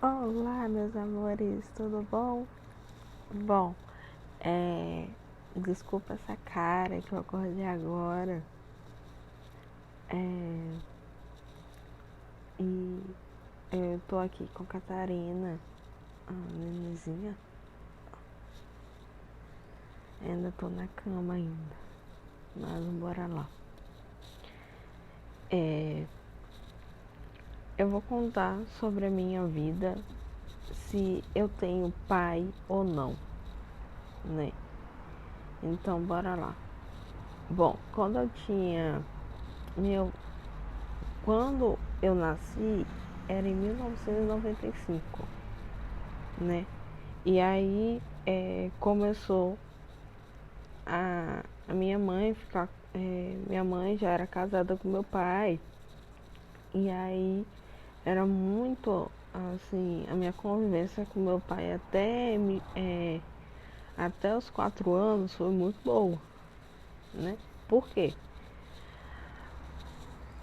Olá, meus amores, tudo bom? Bom, desculpa essa cara que eu acordei agora. E eu tô aqui com a Catarina, a nenenzinha. Ainda tô na cama ainda, mas bora lá. Eu vou contar sobre a minha vida, se eu tenho pai ou não, né? Então, bora lá. Bom, quando eu nasci, era em 1995, né? E aí começou a minha mãe ficar. Minha mãe já era casada com meu pai. E aí era muito assim, a minha convivência com meu pai até os 4 anos foi muito boa, né? Por quê?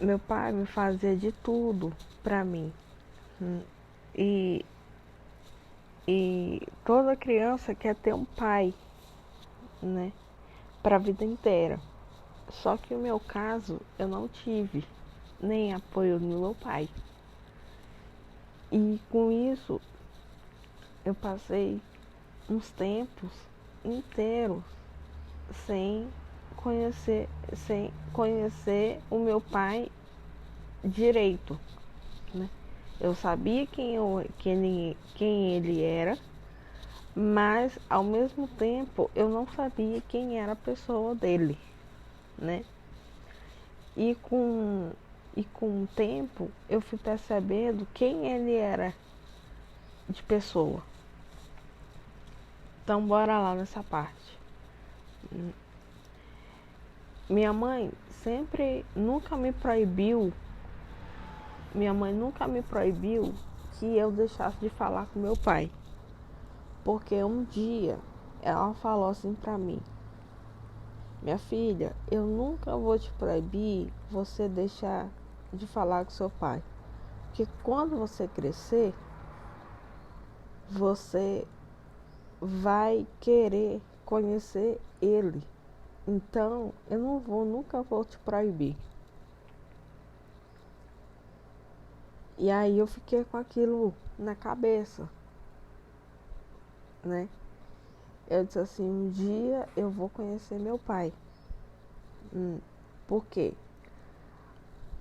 Meu pai me fazia de tudo pra mim. E, e toda criança quer ter um pai, né? Pra vida inteira. Só que no meu caso, eu não tive nem apoio do meu pai. E com isso, eu passei uns tempos inteiros sem conhecer, sem conhecer o meu pai direito, né? Eu sabia quem ele era, mas ao mesmo tempo eu não sabia quem era a pessoa dele, né? E com o tempo eu fui percebendo quem ele era de pessoa. Então bora lá nessa parte. Minha mãe nunca me proibiu que eu deixasse de falar com meu pai. Porque um dia ela falou assim pra mim: minha filha, eu nunca vou te proibir você deixar de falar com seu pai. Porque quando você crescer, você vai querer conhecer ele. Então, eu nunca vou te proibir. E aí eu fiquei com aquilo na cabeça, né? Eu disse assim, um dia eu vou conhecer meu pai. Por quê?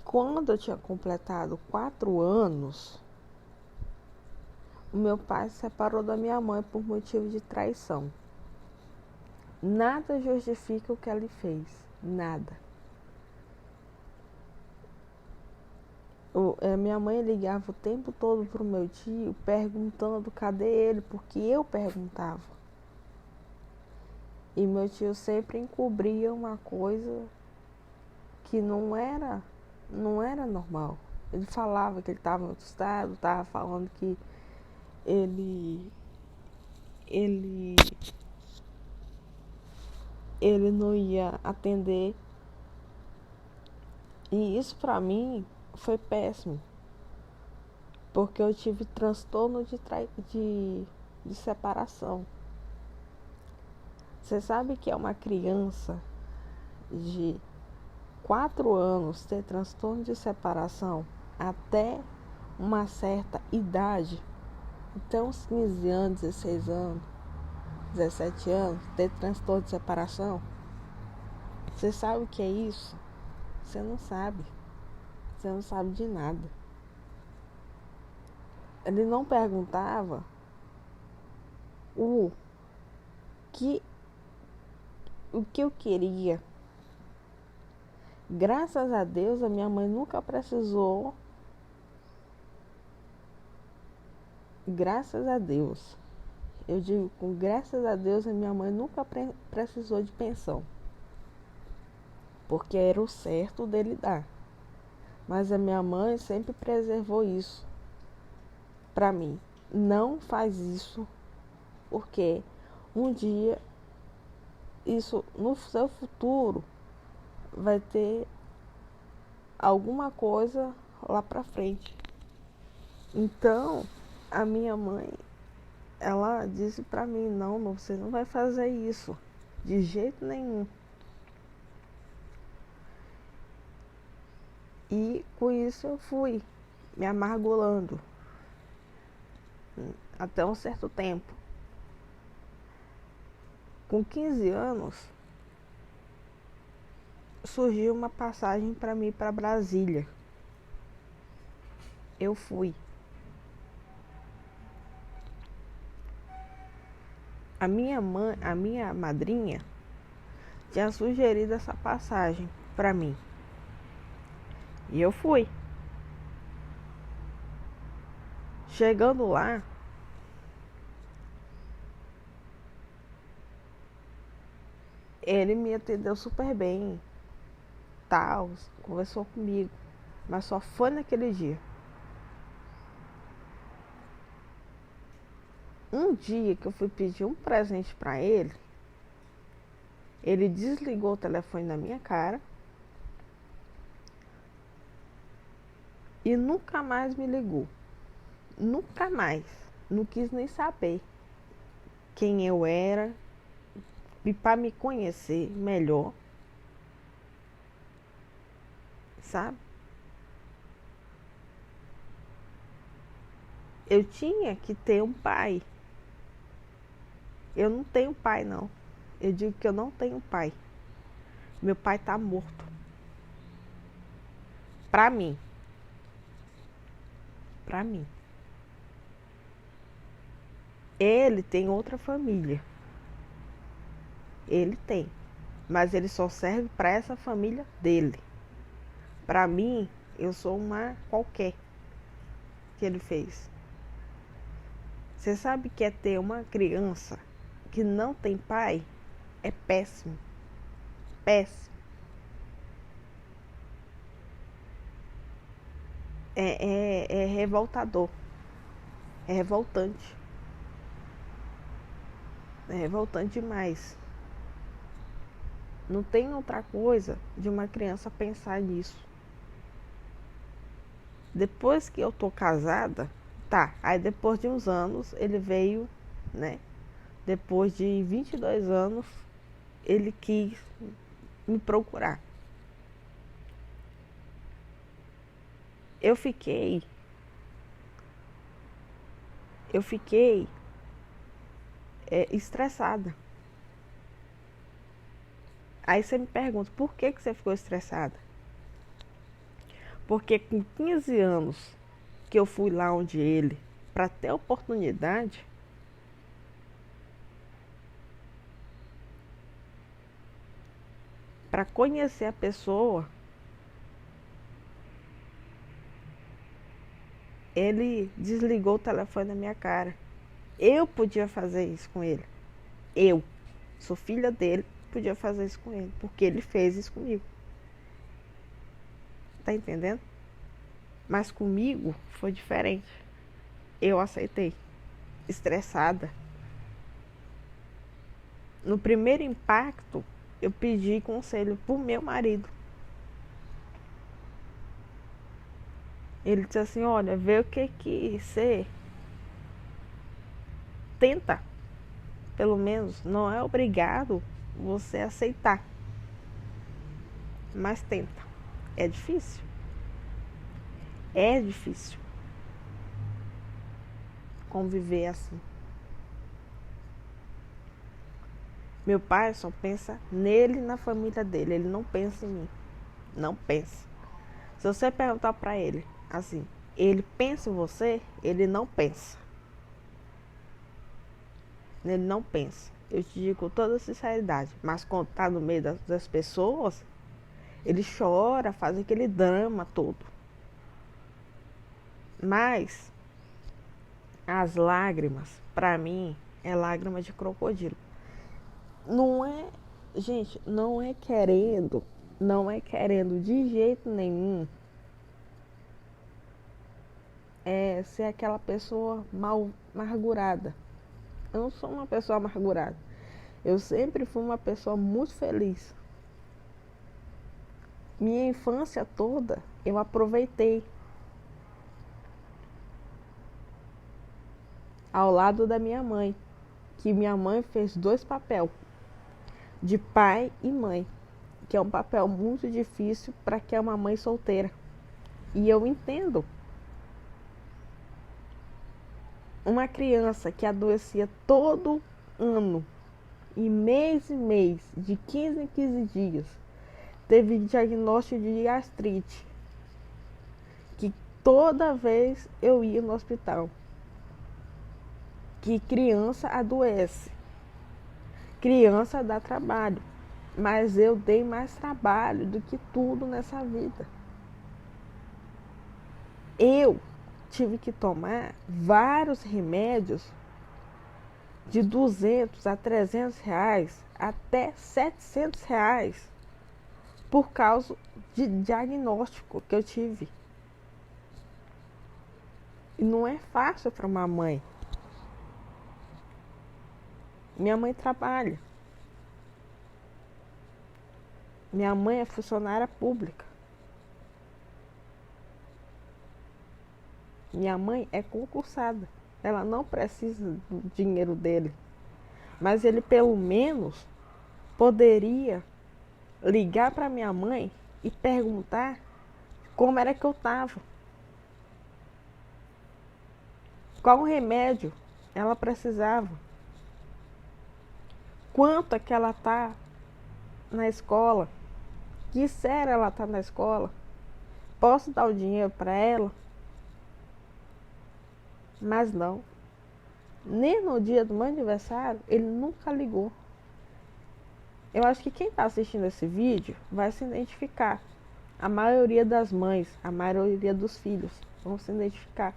Quando eu tinha completado 4 anos, o meu pai se separou da minha mãe por motivo de traição. Nada justifica o que ele fez. Nada. Minha mãe ligava o tempo todo pro meu tio perguntando cadê ele, porque eu perguntava. E meu tio sempre encobria uma coisa que não era normal. Ele falava que ele estava em outro estado, estava falando que ele não ia atender. E isso pra mim foi péssimo, porque eu tive transtorno de separação. Você sabe que é uma criança de 4 anos ter transtorno de separação até uma certa idade? Então, uns 15 anos, 16 anos, 17 anos, ter transtorno de separação? Você sabe o que é isso? Você não sabe. Você não sabe de nada. Ele não perguntava o que eu queria. Graças a Deus, a minha mãe nunca precisou. Graças a Deus. Eu digo, com graças a Deus, a minha mãe nunca precisou de pensão. Porque era o certo dele dar. Mas a minha mãe sempre preservou isso pra mim. Não faz isso, porque um dia, isso no seu futuro, vai ter alguma coisa lá pra frente. Então, A minha mãe, ela disse pra mim, não, você não vai fazer isso, de jeito nenhum. E com isso eu fui me amargurando até um certo tempo. Com 15 anos, surgiu uma passagem para mim para Brasília. Eu fui. A minha madrinha tinha sugerido essa passagem para mim. E eu fui. Chegando lá, ele me atendeu super bem, tal, conversou comigo, mas só foi naquele dia. Um dia que eu fui pedir um presente para ele desligou o telefone na minha cara e nunca mais me ligou. Nunca mais. Não quis nem saber quem eu era e para me conhecer melhor, sabe? Eu tinha que ter um pai. Eu não tenho pai, não. Eu digo que eu não tenho pai. Meu pai tá morto. Pra mim. Pra mim. Ele tem outra família. Ele tem. Mas ele só serve para essa família dele. Pra mim, eu sou uma qualquer que ele fez. Você sabe que é ter uma criança que não tem pai? É péssimo. Péssimo. É revoltador. É revoltante. É revoltante demais. Não tem outra coisa de uma criança pensar nisso. Depois que eu tô casada, tá. Aí depois de uns anos, ele veio, né? Depois de 22 anos, ele quis me procurar. Eu fiquei estressada. Aí você me pergunta, por que você ficou estressada? Porque com 15 anos que eu fui lá onde ele, para ter oportunidade, para conhecer a pessoa, ele desligou o telefone na minha cara. Eu podia fazer isso com ele. Eu, sou filha dele, podia fazer isso com ele, porque ele fez isso comigo. Tá entendendo? Mas comigo foi diferente. Eu aceitei, estressada. No primeiro impacto, eu pedi conselho pro meu marido. Ele disse assim, olha, vê o que você tenta. Pelo menos, não é obrigado você aceitar. Mas tenta. É difícil. É difícil conviver assim. Meu pai só pensa nele e na família dele. Ele não pensa em mim. Não pensa. Se você perguntar pra ele assim, ele pensa em você? Ele não pensa. Ele não pensa. Eu te digo com toda sinceridade. Mas quando tá no meio das pessoas, ele chora, faz aquele drama todo. Mas as lágrimas, pra mim, é lágrima de crocodilo. Não é, gente, não é querendo de jeito nenhum ser aquela pessoa mal amargurada. Eu não sou uma pessoa amargurada. Eu sempre fui uma pessoa muito feliz. Minha infância toda eu aproveitei. ao lado da minha mãe, que minha mãe fez 2 papéis, de pai e mãe, que é um papel muito difícil para quem é uma mãe solteira. E eu entendo. Uma criança que adoecia todo ano, e mês, de 15 em 15 dias, teve diagnóstico de gastrite, que toda vez eu ia no hospital. Que criança adoece, criança dá trabalho, mas eu dei mais trabalho do que tudo nessa vida. Eu tive que tomar vários remédios de 200 a 300 reais, até 700 reais, por causa de diagnóstico que eu tive. E não é fácil para uma mãe. Minha mãe trabalha. Minha mãe é funcionária pública. Minha mãe é concursada. Ela não precisa do dinheiro dele. Mas ele pelo menos poderia ligar para minha mãe e perguntar como era que eu estava. Qual remédio ela precisava. Quanto é que ela está na escola. Que série ela está na escola. Posso dar o dinheiro para ela? Mas não. Nem no dia do meu aniversário, ele nunca ligou. Eu acho que quem está assistindo esse vídeo vai se identificar. A maioria das mães, a maioria dos filhos vão se identificar.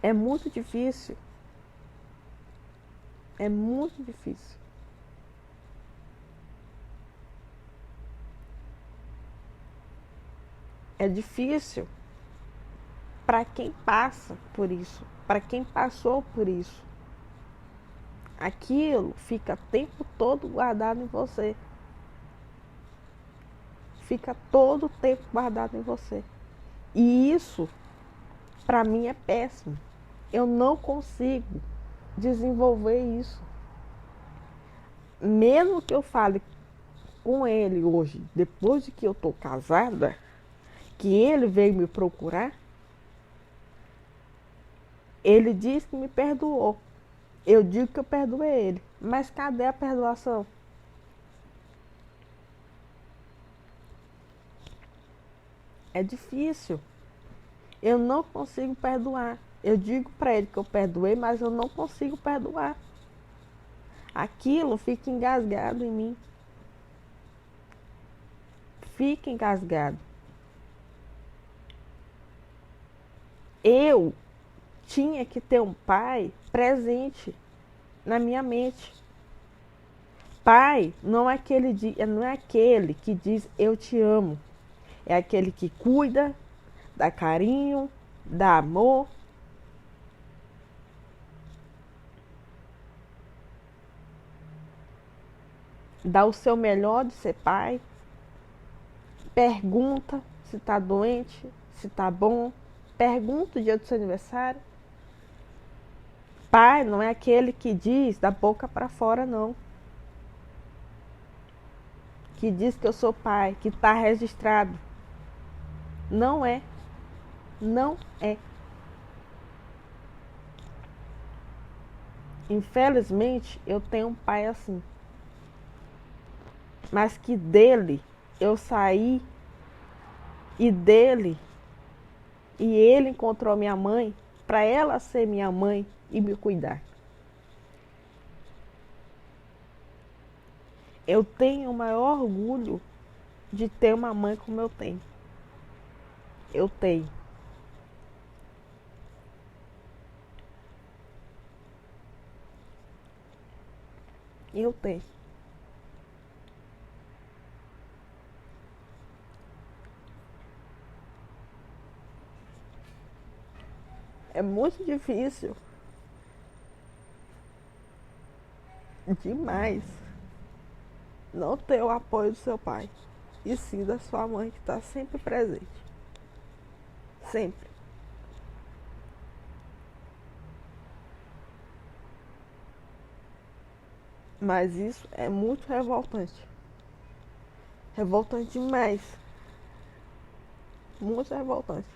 É muito difícil. É muito difícil. É difícil para quem passa por isso, para quem passou por isso. Aquilo fica o tempo todo guardado em você. Fica todo o tempo guardado em você. E isso, para mim, é péssimo. Eu não consigo desenvolver isso. Mesmo que eu fale com ele hoje, depois de que eu tô casada, que ele veio me procurar, ele disse que me perdoou. Eu digo que eu perdoei ele. Mas cadê a perdoação? É difícil. Eu não consigo perdoar. Eu digo para ele que eu perdoei, mas eu não consigo perdoar. Aquilo fica engasgado em mim. Fica engasgado. Eu tinha que ter um pai presente na minha mente. Pai não é aquele que diz eu te amo. É aquele que cuida, dá carinho, dá amor. Dá o seu melhor de ser pai. Pergunta se está doente, se está bom. Pergunta o dia do seu aniversário. Pai não é aquele que diz da boca para fora, não. Que diz que eu sou pai, que está registrado. Não é. Não é. Infelizmente, eu tenho um pai assim. Mas que dele eu saí e ele encontrou minha mãe para ela ser minha mãe e me cuidar. Eu tenho o maior orgulho de ter uma mãe como eu tenho. Eu tenho. Eu tenho. É muito difícil. Demais. Não ter o apoio do seu pai. E sim da sua mãe que está sempre presente. Sempre. Mas isso é muito revoltante. Revoltante demais. Muito revoltante.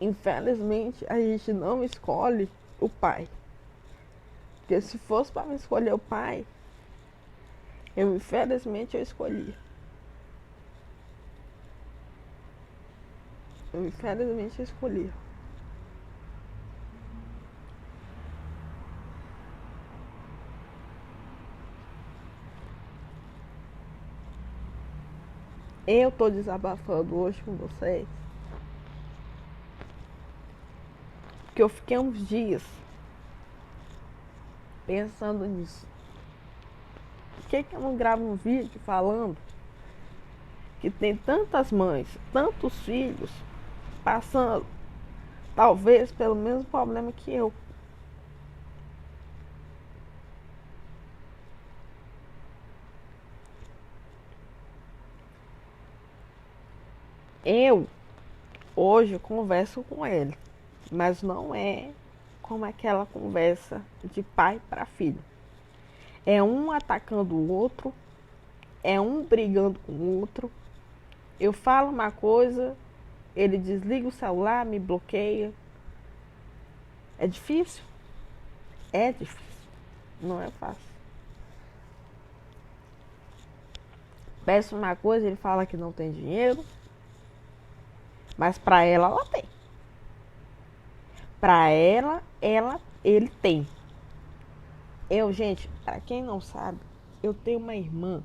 Infelizmente, a gente não escolhe o pai. Porque se fosse para me escolher o pai, infelizmente eu escolhi. Infelizmente eu escolhi. Eu tô desabafando hoje com vocês porque eu fiquei uns dias pensando nisso. Por que eu não gravo um vídeo falando que tem tantas mães, tantos filhos passando, talvez pelo mesmo problema que eu? Eu hoje converso com ele, mas não é como aquela conversa de pai para filho. É um atacando o outro, é um brigando com o outro. Eu falo uma coisa, ele desliga o celular, me bloqueia. É difícil? É difícil. Não é fácil. Peço uma coisa, ele fala que não tem dinheiro, mas para ela tem. Para ele tem. Gente, para quem não sabe, eu tenho uma irmã.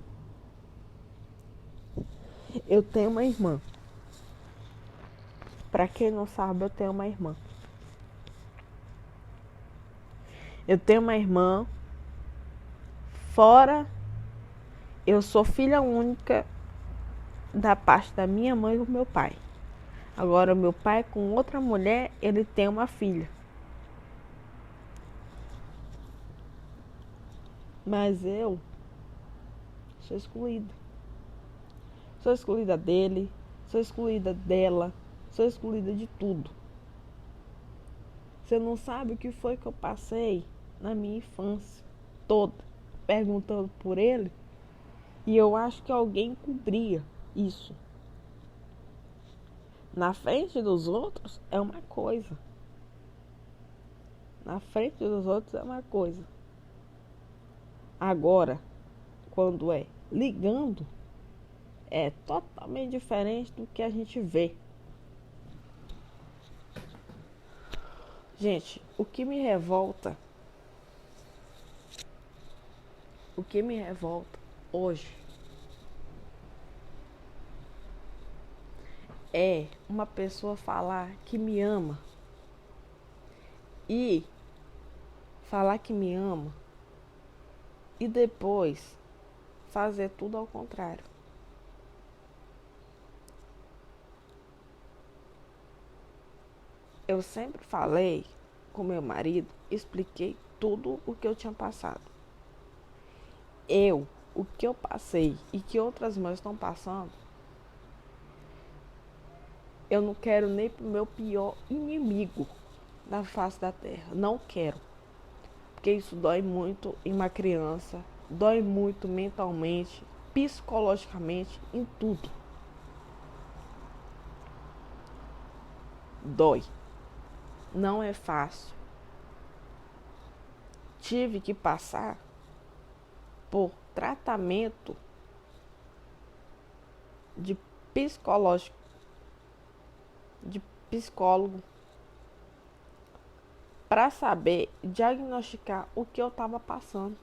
Para quem não sabe, eu tenho uma irmã. Eu tenho uma irmã. Fora, eu sou filha única da parte da minha mãe e do meu pai. Agora, meu pai com outra mulher, ele tem uma filha. Mas eu sou excluída. Sou excluída dele, sou excluída dela, sou excluída de tudo. Você não sabe o que foi que eu passei na minha infância toda, perguntando por ele, e eu acho que alguém cobria isso. Na frente dos outros é uma coisa. Na frente dos outros é uma coisa. Agora, quando é ligando, é totalmente diferente do que a gente vê. Gente, o que me revolta hoje é uma pessoa falar que me ama e falar que me ama e depois fazer tudo ao contrário. Eu sempre falei com meu marido, expliquei tudo o que eu tinha passado. O que eu passei e que outras mães estão passando, eu não quero nem pro meu pior inimigo da face da terra. Não quero. Porque isso dói muito em uma criança, dói muito mentalmente, psicologicamente, em tudo. Dói. Não é fácil. Tive que passar por tratamento de psicólogo para saber diagnosticar o que eu estava passando.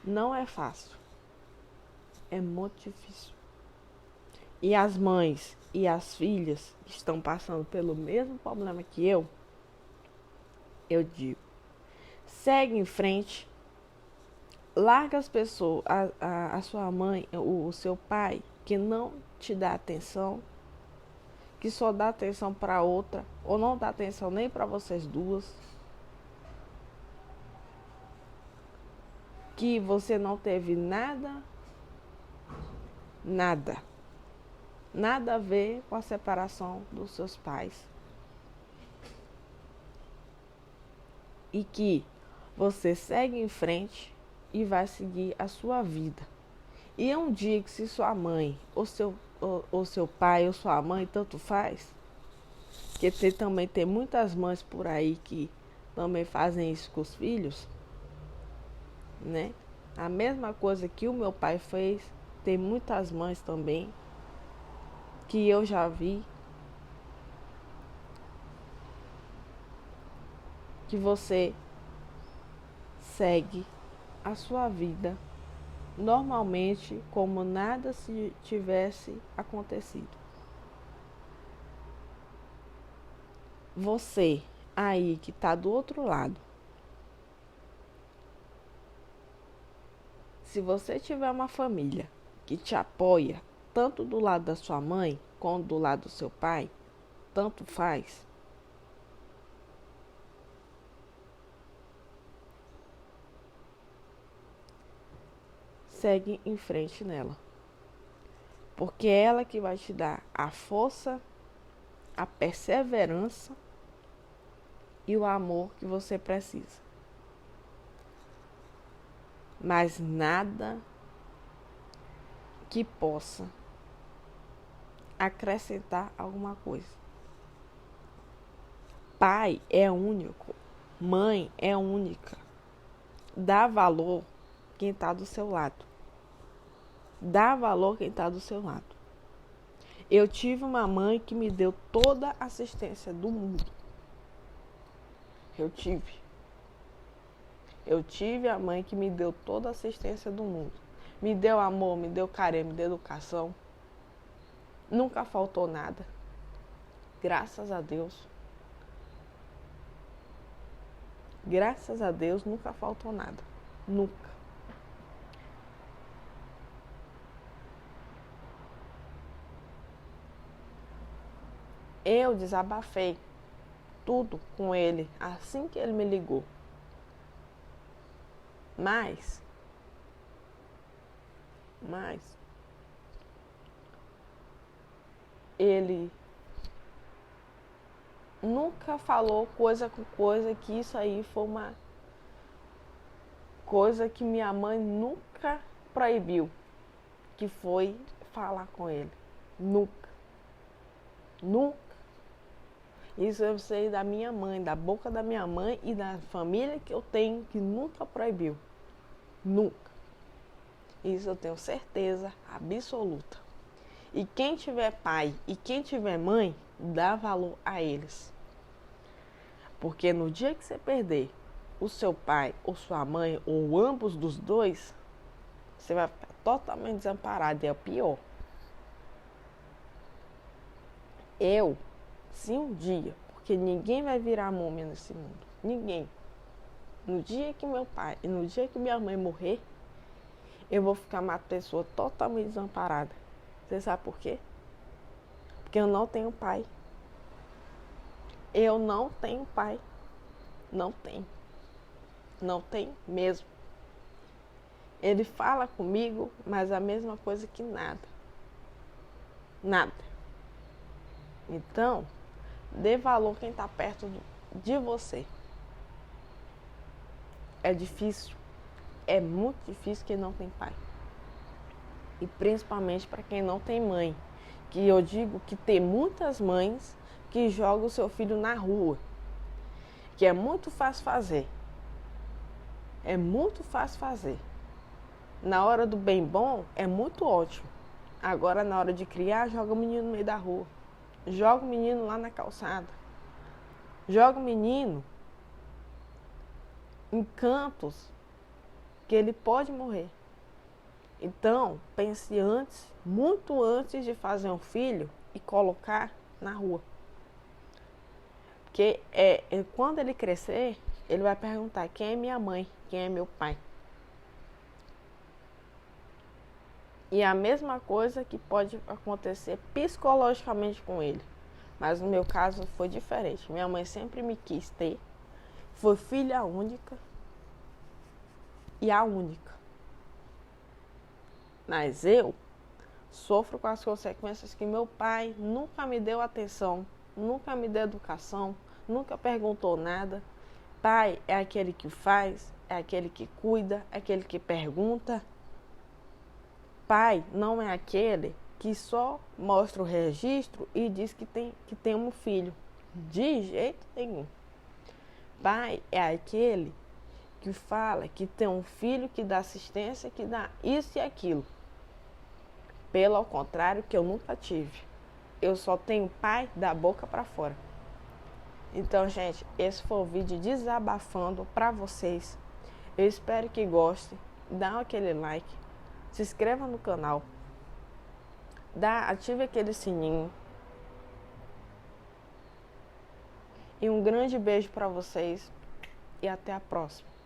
Não é fácil. É muito difícil. E as mães e as filhas que estão passando pelo mesmo problema que eu digo, segue em frente, larga as pessoas, a sua mãe, o seu pai, que não te dá atenção, que só dá atenção para outra, ou não dá atenção nem para vocês duas, que você não teve nada nada a ver com a separação dos seus pais. E que você segue em frente e vai seguir a sua vida. E é um dia que se sua mãe, ou seu pai, ou sua mãe, tanto faz, porque também tem muitas mães por aí que também fazem isso com os filhos, né? A mesma coisa que o meu pai fez, tem muitas mães também que eu já vi, que você segue a sua vida normalmente como nada se tivesse acontecido. Você aí que está do outro lado, se você tiver uma família que te apoia, tanto do lado da sua mãe quanto do lado do seu pai, tanto faz, segue em frente nela. Porque é ela que vai te dar a força, a perseverança e o amor que você precisa. Mas nada que possa acrescentar alguma coisa. Pai é único, mãe é única. Dá valor quem está do seu lado. Dá valor quem está do seu lado. Eu tive uma mãe que me deu toda a assistência do mundo. Eu tive a mãe que me deu toda a assistência do mundo. Me deu amor, me deu carinho, me deu educação. Nunca faltou nada. Graças a Deus. Graças a Deus nunca faltou nada. Nunca. Eu desabafei tudo com ele assim que ele me ligou. Mas ele nunca falou coisa com coisa, que isso aí foi uma coisa que minha mãe nunca proibiu, que foi falar com ele. Nunca. Isso eu sei da minha mãe, da boca da minha mãe e da família que eu tenho, que nunca proibiu. Nunca. Isso eu tenho certeza absoluta. E quem tiver pai e quem tiver mãe, dá valor a eles. Porque no dia que você perder o seu pai ou sua mãe, ou ambos dos dois, você vai ficar totalmente desamparado. E é o pior. Se um dia, porque ninguém vai virar múmia nesse mundo. Ninguém. No dia que meu pai e no dia que minha mãe morrer, eu vou ficar uma pessoa totalmente desamparada. Você sabe por quê? Porque eu não tenho pai. Eu não tenho pai. Não tenho. Não tenho mesmo. Ele fala comigo, mas a mesma coisa que nada. Nada. Então, dê valor quem está perto de você. É difícil. É muito difícil quem não tem pai. E principalmente para quem não tem mãe. Que eu digo que tem muitas mães que jogam o seu filho na rua. Que é muito fácil fazer. É muito fácil fazer. Na hora do bem bom, é muito ótimo. Agora, na hora de criar, joga o menino no meio da rua. Joga o menino lá na calçada. Joga o menino em cantos que ele pode morrer. Então, pense antes, muito antes de fazer um filho e colocar na rua. Porque quando ele crescer, ele vai perguntar quem é minha mãe, quem é meu pai. E a mesma coisa que pode acontecer psicologicamente com ele. Mas no meu caso foi diferente. Minha mãe sempre me quis ter. Foi filha única e a única. Mas eu Sofro com as consequências que meu pai nunca me deu atenção, nunca me deu educação, nunca perguntou nada. Pai é aquele que faz, é aquele que cuida, é aquele que pergunta. Pai não é aquele que só mostra o registro e diz que tem um filho. De jeito nenhum. Pai é aquele que fala que tem um filho, que dá assistência, que dá isso e aquilo. Pelo contrário, que eu nunca tive. Eu só tenho pai da boca para fora. Então, gente, esse foi o vídeo desabafando para vocês. Eu espero que gostem. Dá aquele like. Se inscreva no canal. Ative aquele sininho. E um grande beijo para vocês. E até a próxima.